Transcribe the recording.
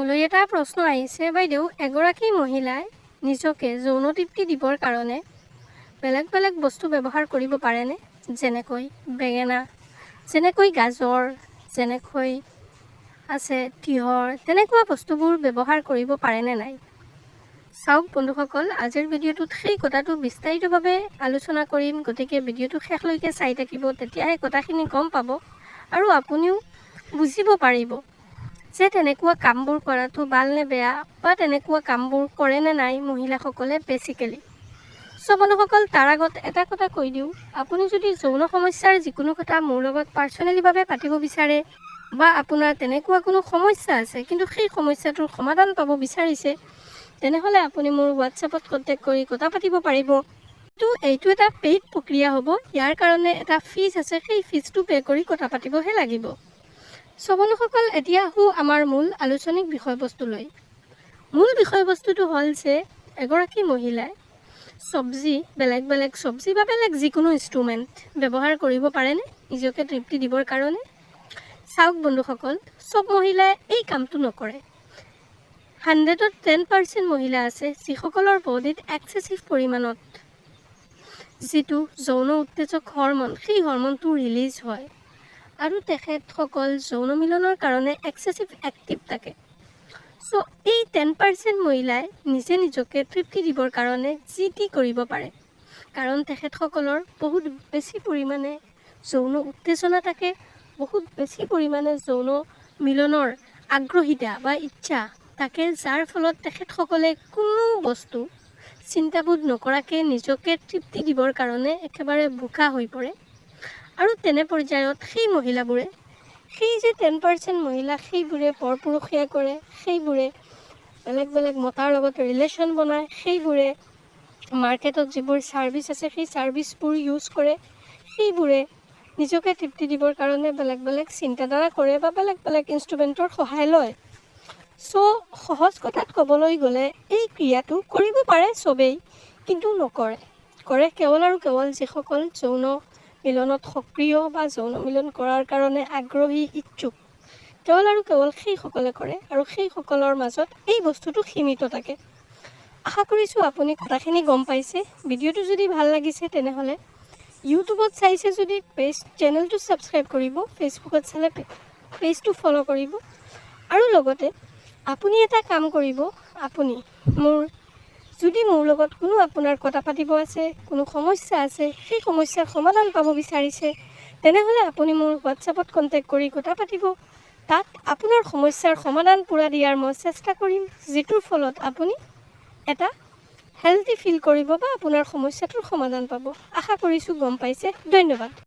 মোলৈ এটা প্ৰশ্ন আহিছে, বাইদেউ এগৰাকী মহিলাই নিজকে যৌন তৃপ্তি দিবৰ কাৰণে বেলেগ বেলেগ বস্তু ব্যৱহাৰ কৰিব পাৰেনে? যেনেকৈ বেঙেনা, যেনেকৈ গাজৰ, যেনেকৈ আছে তিয়ঁহ, তেনেকুৱা বস্তুবোৰ ব্যৱহাৰ কৰিব পাৰেনে নাই? চাওক বন্ধুসকল, আজিৰ ভিডিঅ'টোত সেই কথাটো বিস্তাৰিতভাৱে আলোচনা কৰিম, গতিকে ভিডিঅ'টো শেষলৈকে চাই থাকিব, তেতিয়াহে কথাখিনি গম পাব আৰু আপুনিও বুজিব পাৰিব যে তেনেকুৱা কামবোৰ কৰাটো ভাল নে বেয়া, বা তেনেকুৱা কামবোৰ কৰে নে নাই মহিলাসকলে বেছিকেলি। বন্ধুসকল, তাৰ আগত এটা কথা কৈ দিওঁ, আপুনি যদি যৌন সমস্যাৰ যিকোনো কথা মোৰ লগত পাৰ্চনেলিভাৱে পাতিব বিচাৰে, বা আপোনাৰ তেনেকুৱা কোনো সমস্যা আছে কিন্তু সেই সমস্যাটোৰ সমাধান পাব বিচাৰিছে, তেনেহ'লে আপুনি মোৰ হোৱাটছএপত কণ্টেক্ট কৰি কথা পাতিব পাৰিব। কিন্তু এইটো এটা পেইড প্ৰক্ৰিয়া হ'ব, ইয়াৰ কাৰণে এটা ফিজ আছে, সেই ফিজটো পে' কৰি কথা পাতিবহে লাগিব। বন্ধুসকল, এতিয়া আহোঁ আমাৰ মূল আলোচনিক বিষয়বস্তুলৈ। মূল বিষয়বস্তুটো হ'ল যে এগৰাকী মহিলাই বেলেগ বেলেগ চব্জি বা বেলেগ যিকোনো ইনষ্ট্ৰুমেণ্ট ব্যৱহাৰ কৰিব পাৰেনে নিজকে তৃপ্তি দিবৰ কাৰণে? চাওক বন্ধুসকল, চব মহিলাই এই কামটো নকৰে। 100ত 10% মহিলা আছে যিসকলৰ বডিত এক্সেচিভ পৰিমাণত যিটো যৌন উত্তেজক হৰমন, সেই হৰমনটো ৰিলিজ হয় আৰু তেখেতসকল যৌন মিলনৰ কাৰণে এক্সেচিভ এক্টিভ থাকে। এই 10% মহিলাই নিজকে তৃপ্তি দিবৰ কাৰণে যি টি কৰিব পাৰে, কাৰণ তেখেতসকলৰ বহুত বেছি পৰিমাণে যৌন উত্তেজনা থাকে, বহুত বেছি পৰিমাণে যৌন মিলনৰ আগ্ৰহিতা বা ইচ্ছা থাকে, যাৰ ফলত তেখেতসকলে কোনো বস্তু চিন্তাবোধ নকৰাকৈ নিজকে তৃপ্তি দিবৰ কাৰণে একেবাৰে বোকা হৈ পৰে। আৰু তেনে পৰ্যায়ত সেই মহিলাবোৰে, সেই যে 10% মহিলা, সেইবোৰে পৰপুৰুষীয়া কৰে, সেইবোৰে বেলেগ বেলেগ মতাৰ লগত ৰিলেশ্যন বনায়, সেইবোৰে মাৰ্কেটত যিবোৰ ছাৰ্ভিচ আছে সেই ছাৰ্ভিচবোৰ ইউজ কৰে, সেইবোৰে নিজকে তৃপ্তি দিবৰ কাৰণে বেলেগ বেলেগ চিন্তাধাৰা কৰে বা বেলেগ বেলেগ ইনষ্ট্ৰুমেণ্টৰ সহায় লয়। সহজ কথাত ক'বলৈ গ'লে এই ক্ৰিয়াটো কৰিব পাৰে চবেই, কিন্তু নকৰে। কৰে কেৱল আৰু কেৱল যিসকল যৌন মিলনত সক্ৰিয় বা যৌন মিলন কৰাৰ কাৰণে আগ্ৰহী, ইচ্ছুক, কেৱল আৰু কেৱল সেইসকলে কৰে, আৰু সেইসকলৰ মাজত এই বস্তুটো সীমিত থাকে। আশা কৰিছোঁ আপুনি কথাখিনি গম পাইছে। ভিডিঅ'টো যদি ভাল লাগিছে তেনেহ'লে ইউটিউবত চাইছে যদি চেনেলটো ছাবস্ক্ৰাইব কৰিব, ফেচবুকত চালে পেজটো ফ'ল' কৰিব, আৰু লগতে আপুনি এটা কাম কৰিব, আপুনি যদি মোৰ লগত কোনো আপোনাৰ কথা পাতিব আছে, কোনো সমস্যা আছে, সেই সমস্যাৰ সমাধান পাব বিচাৰিছে, তেনেহ'লে আপুনি মোৰ হোৱাটছএপত কণ্টেক্ট কৰি কথা পাতিব। তাত আপোনাৰ সমস্যাৰ সমাধান পূৰা দিয়াৰ মই চেষ্টা কৰিম, যিটোৰ ফলত আপুনি এটা হেল্ডি ফিল কৰিব বা আপোনাৰ সমস্যাটোৰ সমাধান পাব। আশা কৰিছোঁ গম পাইছে। ধন্যবাদ।